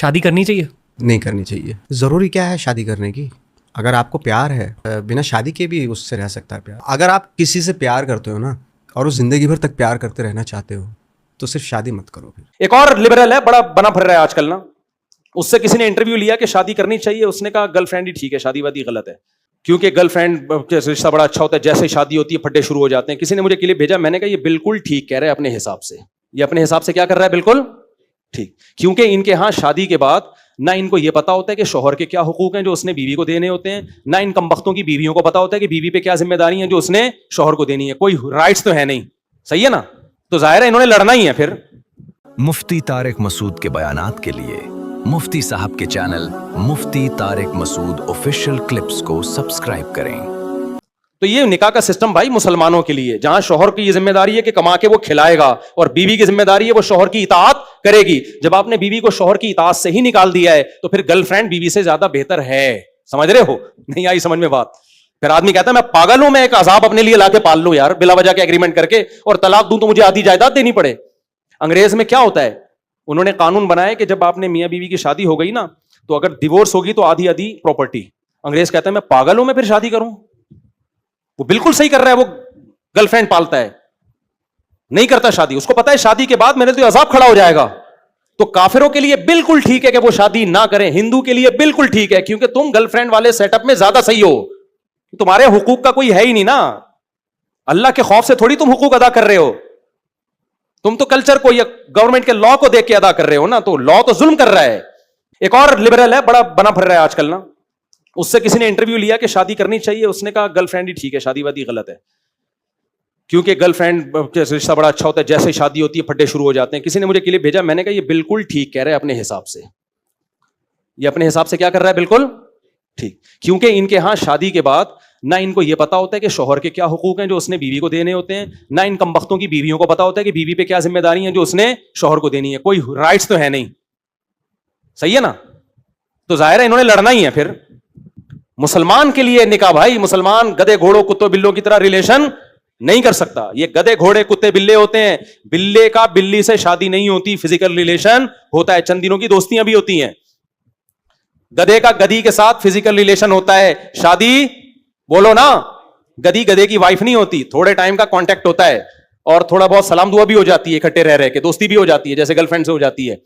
شادی کرنی چاہیے؟ نہیں کرنی چاہیے. ضروری کیا ہے شادی کرنے کی؟ اگر آپ کو پیار ہے بنا شادی کے بھی اس سے رہ سکتا ہے پیار. اگر آپ کسی سے پیار کرتے ہو نا اور وہ زندگی بھر تک پیار کرتے رہنا چاہتے ہو تو صرف شادی مت کرو. پھر ایک اور لبرل ہے, بڑا بنا پھر رہا ہے آج کل نا, اس سے کسی نے انٹرویو لیا کہ شادی کرنی چاہیے, اس نے کہا گرل فرینڈ ہی ٹھیک ہے, شادی وادی غلط ہے, کیونکہ گرل فرینڈ رشتہ بڑا اچھا ہوتا ہے, جیسے شادی ہوتی ہے پھڈے شروع ہو جاتے ہیں. کسی نے مجھے کلپ بھیجا, میں نے کہا یہ بالکل ٹھیک کہہ رہے ہیں اپنے حساب سے, یہ اپنے حساب سے کیا کر رہا ہے, بالکل ٹھیک. کیونکہ ان کے ہاں شادی کے بعد نہ ان کو یہ پتا ہوتا ہے کہ شوہر کے کیا حقوق ہیں جو اس نے بیوی کو دینے ہوتے ہیں, نہ ان کمبختوں کی بیویوں کو پتا ہوتا ہے کہ بیوی پہ کیا ذمہ داری ہیں جو اس نے شوہر کو دینی ہے. کوئی رائٹس تو ہے نہیں, صحیح ہے نا, تو ظاہر ہے انہوں نے لڑنا ہی ہے. پھر مفتی طارق مسعود کے بیانات کے لیے مفتی صاحب کے چینل مفتی طارق مسعود آفیشیل کلپس کو سبسکرائب کریں. تو یہ نکاح کا سسٹم بھائی مسلمانوں کے لیے, جہاں شوہر کی یہ ذمہ داری ہے کہ کما کے وہ کھلائے گا اور بیوی کی ذمہ داری ہے وہ شوہر کی اطاعت کرے گی. جب آپ نے بیوی کو شوہر کی اطاعت سے ہی نکال دیا ہے تو پھر گرل فرینڈ بیوی سے زیادہ بہتر ہے. سمجھ رہے ہو؟ نہیں آئی سمجھ میں بات؟ پھر آدمی کہتا ہے میں پاگل ہوں, میں ایک عذاب اپنے لیے لا کے پال لوں یار بلا وجہ کے ایگریمنٹ کر کے, اور طلاق دوں تو مجھے آدھی جائیداد دینی پڑے. انگریز میں کیا ہوتا ہے, انہوں نے قانون بنایا کہ جب آپ نے میاں بیوی کی شادی ہو گئی نا تو اگر ڈیورس ہوگی تو آدھی آدھی پراپرٹی. انگریز کہتا ہے میں پاگل ہوں, میں پھر شادی کروں. وہ بالکل صحیح کر رہا ہے, وہ گرل فرینڈ پالتا ہے, نہیں کرتا شادی, اس کو پتا ہے شادی کے بعد میرے تو عذاب کھڑا ہو جائے گا. تو کافروں کے لیے بالکل ٹھیک ہے کہ وہ شادی نہ کریں, ہندو کے لیے بالکل ٹھیک ہے, کیونکہ تم گرل فرینڈ والے سیٹ اپ میں زیادہ صحیح ہو, تمہارے حقوق کا کوئی ہے ہی نہیں نا. اللہ کے خوف سے تھوڑی تم حقوق ادا کر رہے ہو, تم تو کلچر کو یا گورنمنٹ کے لا کو دیکھ کے ادا کر رہے ہو نا, تو لا تو ظلم کر رہا ہے. ایک اور لبرل ہے, بڑا بنا پھر رہا ہے آج کل نا, اس سے کسی نے انٹرویو لیا کہ شادی کرنی چاہیے, اس نے کہا گرل فرینڈ ہی ٹھیک ہے, شادی وادی غلط ہے, کیونکہ گرل فرینڈ رشتہ بڑا اچھا ہوتا ہے, جیسے شادی ہوتی ہے پھڈے شروع ہو جاتے ہیں. کسی نے مجھے کلپ بھیجا, میں نے کہا یہ بالکل ٹھیک کہہ رہے ہیں اپنے حساب سے, یہ اپنے حساب سے کیا کر رہا ہے, بالکل ٹھیک. کیونکہ ان کے ہاں شادی کے بعد نہ ان کو یہ پتا ہوتا ہے کہ شوہر کے کیا حقوق ہیں جو اس نے بیوی کو دینے ہوتے ہیں, نہ ان کمبختوں کی بیویوں کو پتا ہوتا ہے کہ بیوی پہ کیا ذمہ داری ہیں جو اس نے شوہر کو دینی ہے. کوئی رائٹس تو ہے نہیں, صحیح ہے نا, تو ظاہر ہے انہوں نے لڑنا ہی ہے. پھر مسلمان کے لیے نکاح بھائی, مسلمان گدے گھوڑوں کتوں بلوں کی طرح ریلیشن نہیں کر سکتا. یہ گدے گھوڑے کتے بلے ہوتے ہیں, بلے کا بلی سے شادی نہیں ہوتی, فزیکل ریلیشن ہوتا ہے, چند دنوں کی دوستیاں بھی ہوتی ہیں. گدے کا گدی کے ساتھ فزیکل ریلیشن ہوتا ہے, شادی بولو نا, گدی گدے کی وائف نہیں ہوتی, تھوڑے ٹائم کا کانٹیکٹ ہوتا ہے اور تھوڑا بہت سلام دعا بھی ہو جاتی ہے, اکٹھے رہ کے دوستی بھی ہو جاتی ہے جیسے گرل فرینڈ سے ہو جاتی ہے.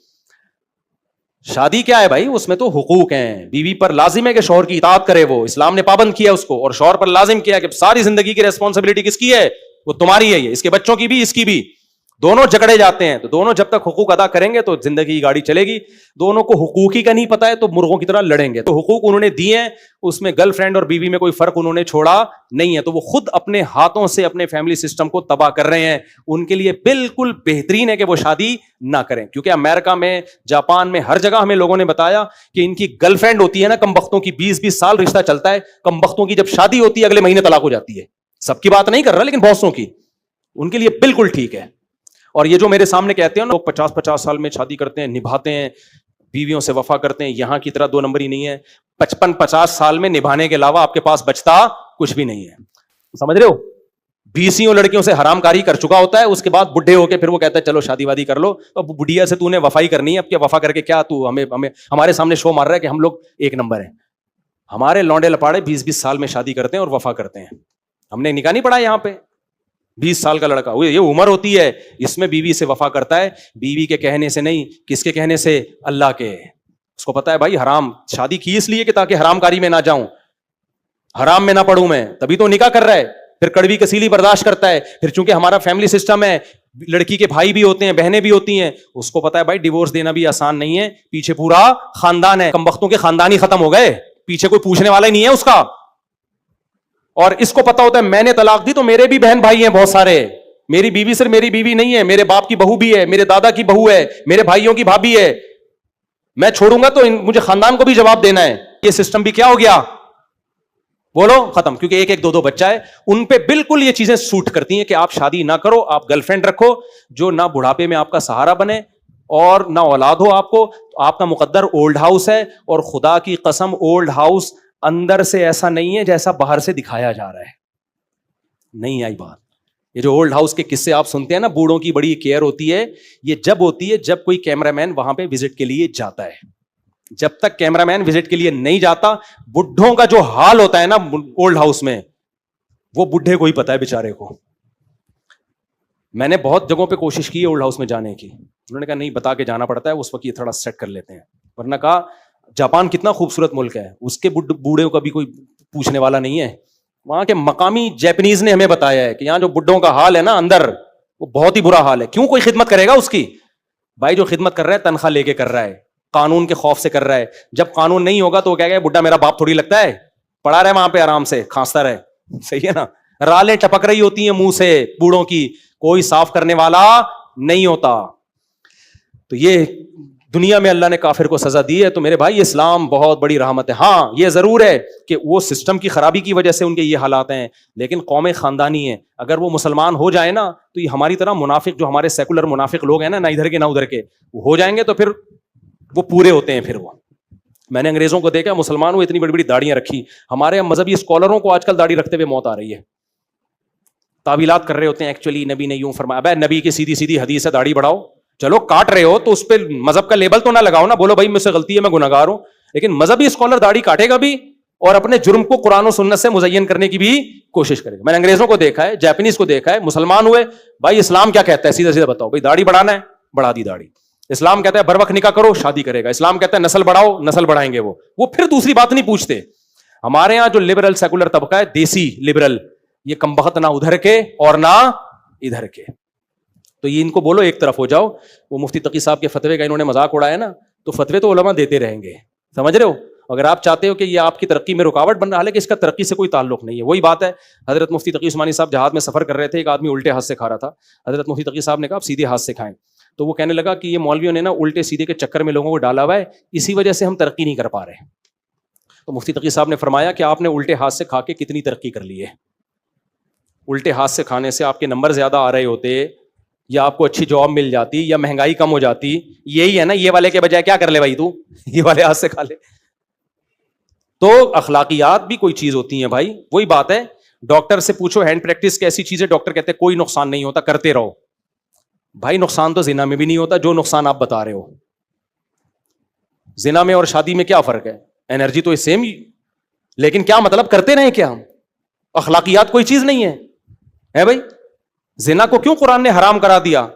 شادی کیا ہے بھائی, اس میں تو حقوق ہیں. بیوی پر لازم ہے کہ شوہر کی اطاعت کرے, وہ اسلام نے پابند کیا اس کو, اور شوہر پر لازم کیا کہ ساری زندگی کی ریسپانسبلٹی کس کی ہے, وہ تمہاری ہے, یہ اس کے بچوں کی بھی اس کی بھی, دونوں جکڑے جاتے ہیں. تو دونوں جب تک حقوق ادا کریں گے تو زندگی کی گاڑی چلے گی. دونوں کو حقوق ہی کا نہیں پتا ہے تو مرغوں کی طرح لڑیں گے. تو حقوق انہوں نے دیے ہیں, اس میں گرل فرینڈ اور بیوی میں کوئی فرق انہوں نے چھوڑا نہیں ہے. تو وہ خود اپنے ہاتھوں سے اپنے فیملی سسٹم کو تباہ کر رہے ہیں. ان کے لیے بالکل بہترین ہے کہ وہ شادی نہ کریں, کیونکہ امریکہ میں, جاپان میں, ہر جگہ ہمیں لوگوں نے بتایا کہ ان کی گرل فرینڈ ہوتی ہے نا کم بختوں کی, 20-20 سال رشتہ چلتا ہے, کم بختوں کی جب شادی ہوتی ہے اگلے مہینے طلاق ہو جاتی ہے. سب کی بات نہیں کر رہا لیکن بہت سوں کی, ان کے لیے بالکل ٹھیک ہے. اور یہ جو میرے سامنے کہتے ہیں لوگ 50-50 سال میں شادی کرتے ہیں, نبھاتے ہیں, بیویوں سے وفا کرتے ہیں, یہاں کی طرح 2 نمبر ہی نہیں ہے. 55-50 سال میں نبھانے کے علاوہ آپ کے پاس بچتا کچھ بھی نہیں ہے. سمجھ رہے ہو, 20 لڑکیوں سے حرام کاری کر چکا ہوتا ہے, اس کے بعد بڈھے ہو کے پھر وہ کہتا ہے چلو شادی وادی کر لو. اب بڈھیا سے تو نے وفائی کرنی ہے, اب کیا وفا کر کے کیا تو ہمیں ہمارے سامنے شو مار رہا ہے کہ ہم لوگ 1 نمبر ہیں. ہمارے لونڈے لپاڑے 20-20 سال میں شادی کرتے ہیں اور وفا کرتے ہیں. ہم نے نکاح نہیں پڑھا یہاں پہ. 20 سال کا لڑکا, یہ عمر ہوتی ہے, اس میں بیوی سے وفا کرتا ہے, بیوی کے کہنے سے نہیں, کس کے کہنے سے, اللہ کے. اس کو پتا ہے بھائی حرام, شادی کی اس لیے کہ تاکہ حرام کاری میں نہ جاؤں, حرام میں نہ پڑوں میں, تبھی تو نکاح کر رہا ہے. پھر کڑوی کسیلی برداشت کرتا ہے. پھر چونکہ ہمارا فیملی سسٹم ہے, لڑکی کے بھائی بھی ہوتے ہیں, بہنیں بھی ہوتی ہیں, اس کو پتا ہے بھائی ڈیورس دینا بھی آسان نہیں ہے, پیچھے پورا خاندان ہے, کم بختوں کے خاندان ہی ختم ہو گئے, پیچھے کوئی پوچھنے والا ہی نہیں ہے اس کا. اور اس کو پتا ہوتا ہے میں نے طلاق دی تو میرے بھی بہن بھائی ہیں بہت سارے, میری بیوی صرف میری بیوی نہیں ہے, میرے باپ کی بہو بھی ہے, میرے دادا کی بہو ہے, میرے بھائیوں کی بھابھی ہے, میں چھوڑوں گا تو مجھے خاندان کو بھی جواب دینا ہے. یہ سسٹم بھی کیا ہو گیا, بولو ختم. کیونکہ 1-1 2-2 بچہ ہے, ان پہ بالکل یہ چیزیں سوٹ کرتی ہیں کہ آپ شادی نہ کرو, آپ گرل فرینڈ رکھو جو نہ بڑھاپے میں آپ کا سہارا بنے اور نہ اولاد ہو آپ کو. آپ کا مقدر اولڈ ہاؤس ہے, اور خدا کی قسم اولڈ ہاؤس اندر سے ایسا نہیں ہے جیسا باہر سے دکھایا جا رہا ہے. نہیں آئی بات. یہ جو اولڈ ہاؤس کے قصے آپ سنتے ہیں نا, بوڑھوں کی بڑی کیئر ہوتی ہے, یہ جب ہوتی ہے جب کوئی کیمرہ مین وہاں پہ وزٹ کے لیے جاتا ہے. جب تک کیمرہ مین وزٹ کے لیے نہیں جاتا, بڈھوں کا جو حال ہوتا ہے نا اولڈ ہاؤس میں, وہ بڈھے کو ہی پتا ہے بیچارے کو. میں نے بہت جگہوں پہ کوشش کی ہے اولڈ ہاؤس میں جانے کی, انہوں نے کہا نہیں بتا کے جانا پڑتا ہے, اس وقت یہ تھوڑا سیٹ کر لیتے ہیں. ورنہ کہا جاپان کتنا خوبصورت ملک ہے, اس کے بوڑھے کا بھی کوئی پوچھنے والا نہیں ہے. وہاں کے مقامی جیپنیز نے ہمیں بتایا ہے کہ یہاں جو بڈھوں کا حال ہے نا اندر, وہ بہت ہی برا حال ہے. کیوں کوئی خدمت کرے گا اس کی؟ بھائی جو خدمت کر رہا ہے تنخواہ لے کے کر رہا ہے, قانون کے خوف سے کر رہا ہے. جب قانون نہیں ہوگا تو وہ کہہ گا بڈھا میرا باپ تھوڑی لگتا ہے, پڑا رہے وہاں پہ آرام سے کھانستا رہے. صحیح ہے نا, رالیں ٹپک رہی ہوتی ہیں منہ سے بوڑھوں کی, کوئی صاف کرنے والا نہیں ہوتا. تو یہ دنیا میں اللہ نے کافر کو سزا دی ہے. تو میرے بھائی اسلام بہت بڑی رحمت ہے. ہاں یہ ضرور ہے کہ وہ سسٹم کی خرابی کی وجہ سے ان کے یہ حالات ہیں, لیکن قوم خاندانی ہے. اگر وہ مسلمان ہو جائے نا تو یہ ہماری طرح منافق, جو ہمارے سیکولر منافق لوگ ہیں نا, نہ ادھر کے نہ ادھر کے, وہ ہو جائیں گے تو پھر وہ پورے ہوتے ہیں. پھر وہ میں نے انگریزوں کو دیکھا, مسلمانوں اتنی بڑی بڑی داڑیاں رکھی. ہمارے مذہبی اسکالروں کو آج کل داڑھی رکھتے ہوئے موت آ رہی ہے, تعویلات کر رہے ہوتے ہیں. ایکچولی نبی نے یوں فرمایا. ابے نبی کی سیدھی سیدھی حدیث ہے داڑھی بڑھاؤ. چلو کاٹ رہے ہو تو اس پہ مذہب کا لیبل تو نہ لگاؤ نا, بولو بھائی مجھ سے غلطی ہے میں گناہگار ہوں. لیکن مذہبی اسکالر داڑھی کاٹے گا بھی اور اپنے جرم کو قرآن و سنت سے مزین کرنے کی بھی کوشش کرے گا. میں نے انگریزوں کو دیکھا ہے, جاپنیز کو دیکھا ہے, مسلمان ہوئے, بھائی اسلام کیا کہتا ہے سیدھا سیدھا بتاؤ. بھائی داڑھی بڑھانا ہے, بڑھا دی داڑھی. اسلام کہتا ہے بر وقت نکاح کرو, شادی کرے گا. اسلام کہتا ہے نسل بڑھاؤ, نسل بڑھائیں گے. وہ پھر دوسری بات نہیں پوچھتے. ہمارے یہاں جو لبرل سیکولر طبقہ ہے, دیسی لبرل, یہ کمبخت نہ ادھر کے اور نہ ادھر کے. تو یہ ان کو بولو ایک طرف ہو جاؤ. وہ مفتی تقی صاحب کے فتوے کا انہوں نے مذاق اڑایا نا, تو فتوے تو علماء دیتے رہیں گے, سمجھ رہے ہو. اگر آپ چاہتے ہو کہ یہ آپ کی ترقی میں رکاوٹ بن رہا ہے, کہ اس کا ترقی سے کوئی تعلق نہیں ہے. وہی بات ہے, حضرت مفتی تقی عثمانی صاحب جہاد میں سفر کر رہے تھے, ایک آدمی الٹے ہاتھ سے کھا رہا تھا. حضرت مفتی تقی صاحب نے کہا آپ سیدھے ہاتھ سے کھائیں. تو وہ کہنے لگا کہ یہ مولویوں نے نا الٹے سیدھے کے چکر میں لوگوں کو ڈالا ہوا ہے, اسی وجہ سے ہم ترقی نہیں کر پا رہے. تو مفتی تقی صاحب نے فرمایا کہ آپ نے الٹے ہاتھ سے کھا کے کتنی ترقی کر لی ہے. الٹے ہاتھ سے کھانے سے آپ کے نمبر زیادہ آ رہے ہوتے, یا آپ کو اچھی جاب مل جاتی, یا مہنگائی کم ہو جاتی. یہی ہے نا, یہ والے کے بجائے کیا کر لے بھائی تو یہ والے ہاتھ سے کھا لے. تو اخلاقیات بھی کوئی چیز ہوتی ہیں بھائی. وہی بات ہے, ڈاکٹر سے پوچھو ہینڈ پریکٹس کیسی چیز ہے, ڈاکٹر کہتے ہیں کوئی نقصان نہیں ہوتا, کرتے رہو. بھائی نقصان تو زنا میں بھی نہیں ہوتا جو نقصان آپ بتا رہے ہو. زنا میں اور شادی میں کیا فرق ہے؟ انرجی تو سیم ہی, لیکن کیا مطلب کرتے رہیں کیا؟ اخلاقیات کوئی چیز نہیں ہے بھائی. زنا کو کیوں قرآن نے حرام کرا دیا؟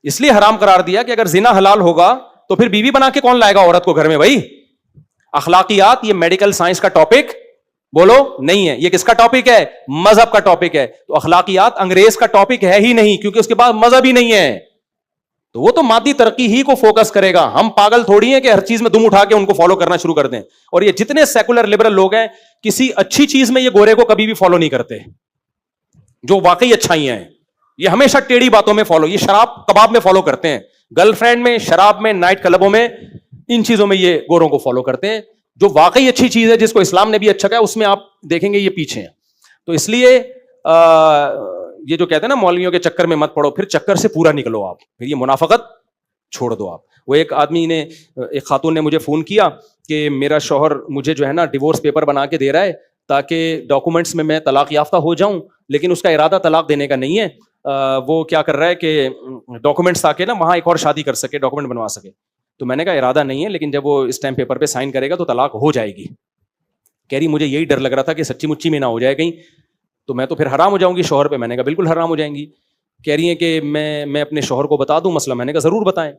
اس لیے حرام قرار دیا کہ اگر زنا حلال ہوگا تو پھر بیوی بنا کے کون لائے گا عورت کو گھر میں بھائی. اخلاقیات یہ میڈیکل سائنس کا ٹاپک بولو نہیں ہے, یہ کس کا ٹاپک ہے؟ مذہب کا ٹاپک ہے. تو اخلاقیات انگریز کا ٹاپک ہے ہی نہیں, کیونکہ اس کے بعد مذہب ہی نہیں ہے. تو وہ تو مادی ترقی ہی کو فوکس کرے گا. ہم پاگل تھوڑی ہیں کہ ہر چیز میں دم اٹھا کے ان کو فالو کرنا شروع کر دیں. اور یہ جتنے سیکولر لبرل لوگ ہیں, کسی اچھی چیز میں یہ گورے کو کبھی بھی فالو نہیں کرتے جو واقعی اچھائی ہیں. یہ ہمیشہ ٹیڑھی باتوں میں فالو, یہ شراب کباب میں فالو کرتے ہیں, گرل فرینڈ میں, شراب میں, نائٹ کلبوں میں, ان چیزوں میں یہ گوروں کو فالو کرتے ہیں. جو واقعی اچھی چیز ہے جس کو اسلام نے بھی اچھا کہا, اس میں آپ دیکھیں گے یہ پیچھے ہیں. تو اس لیے یہ جو کہتے ہیں نا مولویوں کے چکر میں مت پڑو, پھر چکر سے پورا نکلو آپ, پھر یہ منافقت چھوڑ دو آپ. وہ ایک آدمی نے, ایک خاتون نے مجھے فون کیا کہ میرا شوہر مجھے جو ہے نا ڈیورس پیپر بنا کے دے رہا ہے تاکہ ڈاکومنٹس میں طلاق یافتہ ہو جاؤں, لیکن اس کا ارادہ طلاق دینے کا نہیں ہے. وہ کیا کر رہا ہے کہ ڈاکومنٹس آ کے نا وہاں ایک اور شادی کر سکے, ڈاکومنٹ بنوا سکے. تو میں نے کہا ارادہ نہیں ہے, لیکن جب وہ اسٹیمپ پیپر پہ سائن کرے گا تو طلاق ہو جائے گی. کہہ رہی مجھے یہی ڈر لگ رہا تھا کہ سچی مچی میں نہ ہو جائے کہیں, تو میں تو پھر حرام ہو جاؤں گی شوہر پہ. میں نے کہا بالکل حرام ہو جائیں گی. کہہ رہی ہیں کہ میں اپنے شوہر کو بتا دوں مسئلہ. میں نے کہا ضرور بتائیں.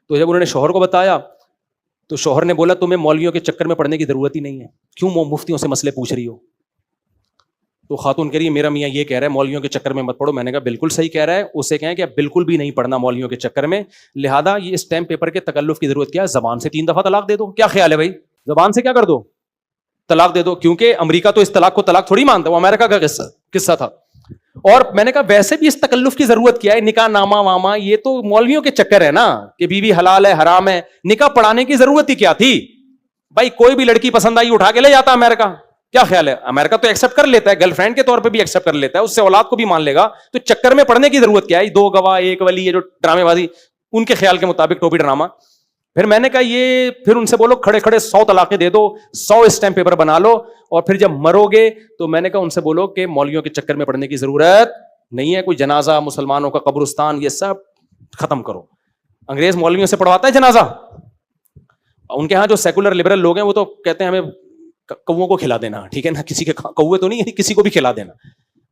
تو جب انہوں نے شوہر کو بتایا تو شوہر نے بولا تمہیں مولویوں کے چکر میں پڑنے کی ضرورت ہی نہیں ہے, کیوں مفتیوں سے مسئلے پوچھ رہی ہو؟ تو خاتون کہہ رہی ہے میرا میاں یہ کہہ رہا ہے مولویوں کے چکر میں مت پڑھو. میں نے کہا بالکل صحیح کہہ رہا ہے, اسے کہیں کہ بالکل بھی نہیں پڑھنا مولویوں کے چکر میں, لہذا یہ اسٹیمپ پیپر کے تکلف کی ضرورت کیا ہے, زبان سے 3 دفعہ طلاق دے دو. کیا خیال ہے بھائی, زبان سے کیا کر دو, طلاق دے دو. کیونکہ امریکہ تو اس طلاق کو طلاق تھوڑی مانتا, وہ امریکہ کا قصہ تھا. اور میں نے کہا ویسے بھی اس تکلف کی ضرورت کیا ہے, نکاح نامہ واما یہ تو مولویوں کے چکر ہے نا کہ بیوی حلال ہے حرام ہے. نکاح پڑھانے کی ضرورت ہی کیا تھی بھائی؟ کوئی بھی لڑکی پسند آئی اٹھا کے لے جاتا امریکہ. کیا خیال ہے, امریکہ تو ایکسپٹ کر لیتا ہے, گرل فرینڈ کے طور پہ بھی ایکسپٹ کر لیتا ہے, اس سے اولاد کو بھی مان لے گا. تو چکر میں پڑھنے کی ضرورت کیا ہے؟ 2 گواہ 1 ولی, یہ جو ڈرامے بازی ان کے خیال کے مطابق ٹوپی ڈرامہ. پھر میں نے کہا یہ پھر ان سے بولو کھڑے کھڑے 100 طلاقیں دے دو, 100 اسٹیمپ پیپر بنا لو, اور پھر جب مرو گے تو میں نے کہا ان سے بولو کہ مولویوں کے چکر میں پڑنے کی ضرورت نہیں ہے. کوئی جنازہ, مسلمانوں کا قبرستان, یہ سب ختم کرو. انگریز مولویوں سے پڑھواتا ہے جنازہ؟ ان کے ہاں جو سیکولر لبرل لوگ ہیں وہ تو کہتے ہیں ہمیں کووں کو کھلا دینا, ٹھیک ہے نا, کسی کے کوے تو نہیں, کسی کو بھی کھلا دینا.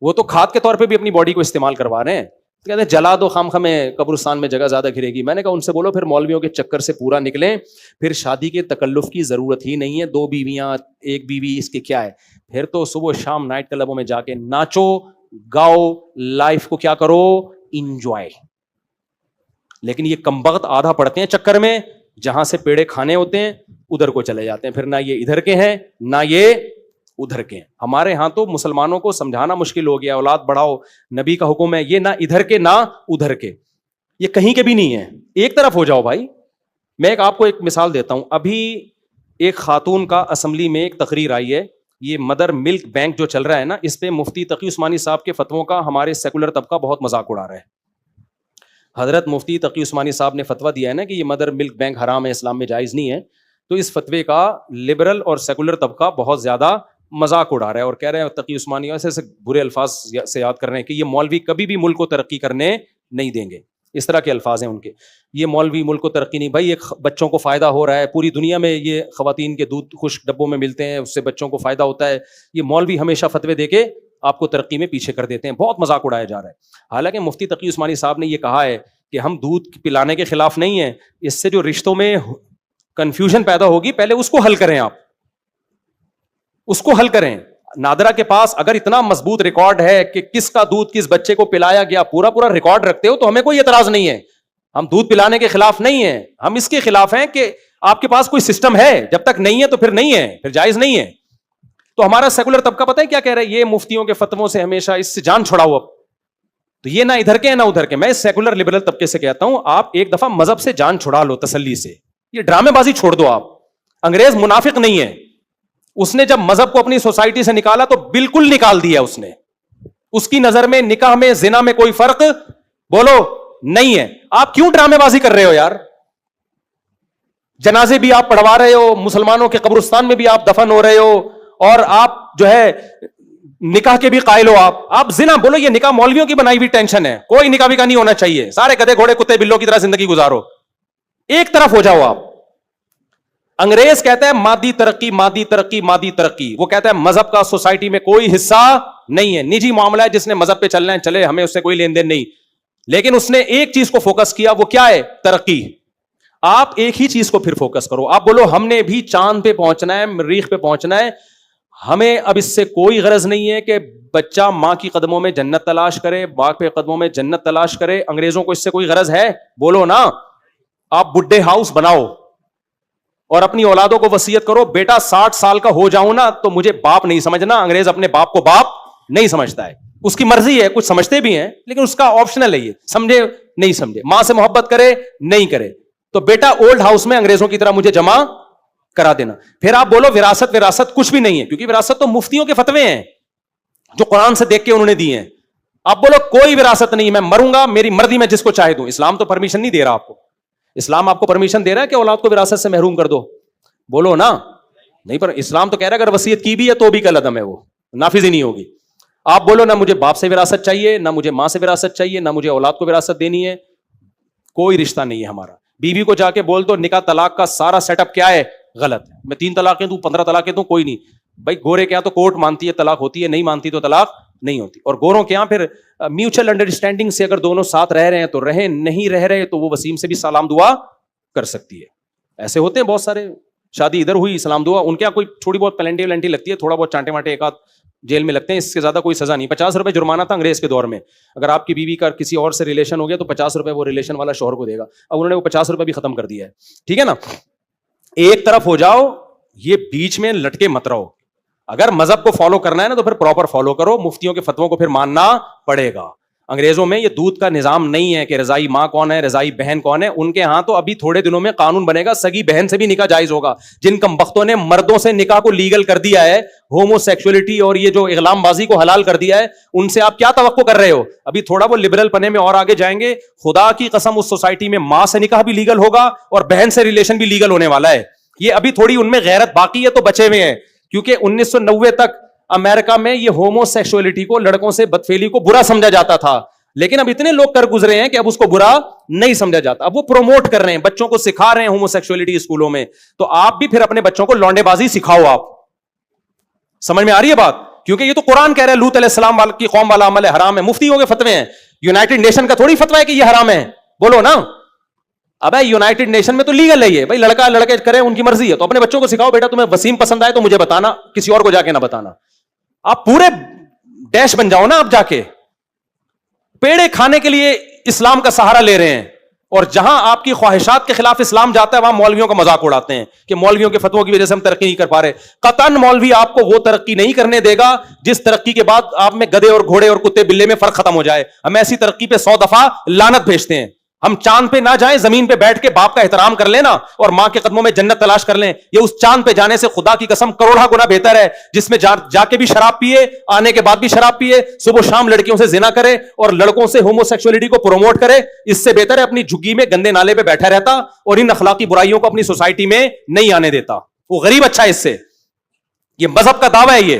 وہ تو کھاد کے طور پہ بھی اپنی باڈی کو استعمال کروا رہے ہیں. کہتے ہیں جلا دو, خام خمیں قبرستان میں جگہ زیادہ گھرے گی. میں نے کہا ان سے بولو پھر مولویوں کے چکر سے پورا نکلیں, پھر شادی کے تکلف کی ضرورت ہی نہیں ہے. 2 بیویاں 1 بیوی اس کے کیا ہے, پھر تو صبح شام نائٹ کلبوں میں جا کے ناچو گاؤ, لائف کو کیا کرو, انجوائے. لیکن یہ کمبخت آدھا پڑتے ہیں چکر میں, جہاں سے پیڑے کھانے ہوتے ہیں ادھر کو چلے جاتے ہیں. پھر نہ یہ ادھر کے ہیں نہ یہ ادھر کے ہیں. ہمارے ہاں تو مسلمانوں کو سمجھانا مشکل ہو گیا, اولاد بڑھاؤ, نبی کا حکم ہے, یہ نہ ادھر کے نہ ادھر کے, یہ کہیں کے بھی نہیں ہے, ایک طرف ہو جاؤ بھائی. میں آپ کو ایک مثال دیتا ہوں. ابھی ایک خاتون کا اسمبلی میں ایک تقریر آئی ہے, یہ مدر ملک بینک جو چل رہا ہے نا, اس پہ مفتی تقی عثمانی صاحب کے فتووں کا ہمارے سیکولر طبقہ بہت مذاق اڑا رہا ہے. حضرت مفتی تقی عثمانی صاحب نے فتویٰ دیا ہے نا کہ یہ مدر ملک بینک حرام ہے, اسلام میں جائز نہیں ہے. تو اس فتوے کا لبرل اور سیکولر طبقہ بہت زیادہ مذاق اڑا رہا ہے اور کہہ رہے ہیں تقی عثمانی ایسے برے الفاظ سے یاد کر رہے ہیں کہ یہ مولوی کبھی بھی ملک کو ترقی کرنے نہیں دیں گے. اس طرح کے الفاظ ہیں ان کے, یہ مولوی ملک کو ترقی نہیں. بھائی یہ بچوں کو فائدہ ہو رہا ہے, پوری دنیا میں یہ خواتین کے دودھ خشک ڈبوں میں ملتے ہیں, اس سے بچوں کو فائدہ ہوتا ہے. یہ مولوی ہمیشہ فتوے دے کے آپ کو ترقی میں پیچھے کر دیتے ہیں. بہت مذاق اڑایا جا رہا ہے. حالانکہ مفتی تقی عثمانی صاحب نے یہ کہا ہے کہ ہم دودھ پلانے کے خلاف نہیں ہیں, اس سے جو رشتوں میں کنفیوژن پیدا ہوگی پہلے اس کو حل کریں, آپ اس کو حل کریں. نادرا کے پاس اگر اتنا مضبوط ریکارڈ ہے کہ کس کا دودھ کس بچے کو پلایا گیا, پورا ریکارڈ رکھتے ہو, تو ہمیں کوئی اعتراض نہیں ہے. ہم دودھ پلانے کے خلاف نہیں ہیں, ہم اس کے خلاف ہیں کہ آپ کے پاس کوئی سسٹم ہے, جب تک نہیں ہے تو پھر نہیں ہے, پھر جائز نہیں ہے. تو ہمارا سیکولر طبقہ پتہ ہے کیا کہہ رہا ہے, یہ مفتیوں کے فتووں سے ہمیشہ اس سے جان چھڑاؤ. اب تو یہ نہ ادھر کے نہ ادھر کے. میں سیکولر لبرل طبقے سے کہتا ہوں آپ ایک دفعہ مذہب سے جان چھڑا لو تسلی سے, یہ ڈرامے بازی چھوڑ دو. آپ انگریز منافق نہیں ہے, اس نے جب مذہب کو اپنی سوسائٹی سے نکالا تو بالکل نکال دیا اس نے. اس کی نظر میں نکاح میں زنا میں کوئی فرق بولو نہیں ہے. آپ کیوں ڈرامے بازی کر رہے ہو یار؟ جنازے بھی آپ پڑھوا رہے ہو, مسلمانوں کے قبرستان میں بھی آپ دفن ہو رہے ہو, اور آپ جو ہے نکاح کے بھی قائل ہو. آپ زنا بولو, یہ نکاح مولویوں کی بنائی ہوئی ٹینشن ہے, کوئی نکاح بھی کا نہیں ہونا چاہیے. سارے گدھے گھوڑے کتے بلوں کی طرح زندگی گزارو, ایک طرف ہو جاؤ آپ. انگریز کہتا ہے مادی ترقی مادی ترقی مادی ترقی, وہ کہتا ہے مذہب کا سوسائٹی میں کوئی حصہ نہیں ہے, نجی معاملہ ہے, جس نے مذہب پہ چلنا ہے چلے, ہمیں اس سے کوئی لین دین نہیں. لیکن اس نے ایک چیز کو فوکس کیا, وہ کیا ہے, ترقی. آپ ایک ہی چیز کو پھر فوکس کرو. آپ بولو ہم نے بھی چاند پہ پہنچنا ہے, مریخ پہ پہنچنا ہے, ہمیں اب اس سے کوئی غرض نہیں ہے کہ بچہ ماں کی قدموں میں جنت تلاش کرے, باپ کے قدموں میں جنت تلاش کرے. انگریزوں کو اس سے کوئی غرض ہے؟ بولو نا. آپ بڈھے ہاؤس بناؤ اور اپنی اولادوں کو وصیت کرو, بیٹا 60 سال کا ہو جاؤں نا تو مجھے باپ نہیں سمجھنا. انگریز اپنے باپ کو باپ نہیں سمجھتا ہے, اس کی مرضی ہے, کچھ سمجھتے بھی ہیں لیکن اس کا آپشنل ہے, یہ سمجھے نہیں سمجھے, ماں سے محبت کرے نہیں کرے, تو بیٹا اولڈ ہاؤس میں انگریزوں کی طرح مجھے جمع کرا دینا. پھر آپ بولو وراثت وراثت کچھ بھی نہیں ہے, کیونکہ وراثت تو مفتیوں کے فتوے ہیں جو قرآن سے دیکھ کے انہوں نے دیے ہیں. آپ بولو کوئی وراثت نہیں, میں مروں گا میری مرضی, میں جس کو چاہے دوں. اسلام تو پرمیشن نہیں دے رہا آپ کو. اسلام آپ کو پرمیشن دے رہا ہے کہ اولاد کو وراثت سے محروم کر دو؟ بولو نا نہیں. پر اسلام تو کہہ رہا ہے اگر وصیت کی بھی ہے تو بھی کل عدم ہے, وہ نافذ ہی نہیں ہوگی. آپ بولو نہ مجھے باپ سے وراثت چاہیے, نہ مجھے ماں سے وراثت چاہیے, نہ مجھے اولاد کو وراثت دینی ہے, کوئی رشتہ نہیں ہے ہمارا. بیوی کو جا کے بول دو نکاح طلاق کا سارا سیٹ اپ کیا ہے, غلط ہے. میں 3 طلاقیں دوں 15 طلاقیں دوں کوئی نہیں. بھائی گورے کے یہاں تو کورٹ مانتی ہے طلاق ہوتی ہے, نہیں مانتی تو طلاق نہیں ہوتی. اور گوروں کے یہاں پھر میوچل انڈرسٹینڈنگ سے اگر دونوں ساتھ رہ رہے ہیں تو رہیں, نہیں رہ رہے تو وہ وسیم سے بھی سلام دعا کر سکتی ہے. ایسے ہوتے ہیں بہت سارے. شادی ادھر ہوئی سلام دعا, ان کے یہاں کوئی تھوڑی بہت پلنٹی ولنٹی لگتی ہے, تھوڑا بہت چانٹے مانٹے ایک آدھ جیل میں لگتے ہیں, اس سے زیادہ کوئی سزا نہیں. 50 روپے جرمانہ تھا انگریز کے دور میں. اگر آپ کی بیوی کا کسی اور سے ریلیشن ہو گیا تو 50 روپے وہ ریلیشن والا شوہر کو دے گا. اب انہوں نے وہ 50 روپے بھی ختم کر دیا ہے. ٹھیک ہے نا, ایک طرف ہو جاؤ, یہ بیچ میں لٹکے مت رہو. اگر مذہب کو فالو کرنا ہے نا تو پھر پراپر فالو کرو, مفتیوں کے فتووں کو پھر ماننا پڑے گا. انگریزوں میں یہ دودھ کا نظام نہیں ہے کہ رضائی ماں کون ہے رضائی بہن کون ہے. ان کے ہاں تو ابھی تھوڑے دنوں میں قانون بنے گا, سگی بہن سے بھی نکاح جائز ہوگا. جن کمبختوں نے مردوں سے نکاح کو لیگل کر دیا ہے, ہومو سیکسولیٹی اور یہ جو اغلام بازی کو حلال کر دیا ہے, ان سے آپ کیا توقع کر رہے ہو؟ ابھی تھوڑا وہ لبرل پنے میں اور آگے جائیں گے, خدا کی قسم اس سوسائٹی میں ماں سے نکاح بھی لیگل ہوگا اور بہن سے ریلیشن بھی لیگل ہونے والا ہے. یہ ابھی تھوڑی ان میں غیرت باقی ہے تو بچے ہوئے ہیں, کیونکہ 1990 تک امریکہ میں یہ ہومو سیکسولیٹی کو, لڑکوں سے بدفعلی کو برا سمجھا جاتا تھا. لیکن اب اتنے لوگ کر گزرے ہیں کہ اب اس کو برا نہیں سمجھا جاتا. اب وہ پروموٹ کر رہے ہیں, بچوں کو سکھا رہے ہیں ہوموسیکسولیٹی اسکولوں میں. تو آپ بھی پھر اپنے بچوں کو لونڈے بازی سکھاؤ. آپ سمجھ میں آ رہی ہے بات؟ کیونکہ یہ تو قرآن کہہ رہا ہے لوط علیہ السلام کی قوم والا عمل ہے, حرام ہے. مفتیوں کے فتوے ہیں, یونائٹڈ نیشن کا تھوڑی فتویٰ ہے کہ یہ حرام ہے. بولو نا. ابے یونائٹڈ نیشن میں تو لیگل ہے یہ بھائی, لڑکا لڑکے کریں ان کی مرضی ہے. تو اپنے بچوں کو سکھاؤ بیٹا تمہیں وسیم پسند آئے تو مجھے بتانا, کسی اور کو جا کے نہ بتانا. آپ پورے ڈیش بن جاؤ نا. آپ جا کے پیڑے کھانے کے لیے اسلام کا سہارا لے رہے ہیں, اور جہاں آپ کی خواہشات کے خلاف اسلام جاتا ہے وہاں مولویوں کا مذاق اڑاتے ہیں کہ مولویوں کے فتووں کی وجہ سے ہم ترقی نہیں کر پا رہے. قطعاً مولوی آپ کو وہ ترقی نہیں کرنے دے گا جس ترقی کے بعد آپ میں گدھے اور گھوڑے اور کتے بلے میں فرق ختم ہو جائے. ہم ایسی ترقی پہ 100 دفعہ لعنت بھیجتے ہیں. ہم چاند پہ نہ جائیں, زمین پہ بیٹھ کے باپ کا احترام کر لینا اور ماں کے قدموں میں جنت تلاش کر لیں. یہ اس چاند پہ جانے سے خدا کی قسم کروڑا گنا بہتر ہے, جس میں جا کے بھی شراب پیے, آنے کے بعد بھی شراب پیے, صبح شام لڑکیوں سے زنا کرے اور لڑکوں سے ہوموسیکسولیٹی کو پروموٹ کرے. اس سے بہتر ہے اپنی جھگی میں گندے نالے پہ بیٹھا رہتا اور ان اخلاقی برائیوں کو اپنی سوسائٹی میں نہیں آنے دیتا. وہ غریب اچھا ہے اس سے. یہ مذہب کا دعویٰ ہے یہ.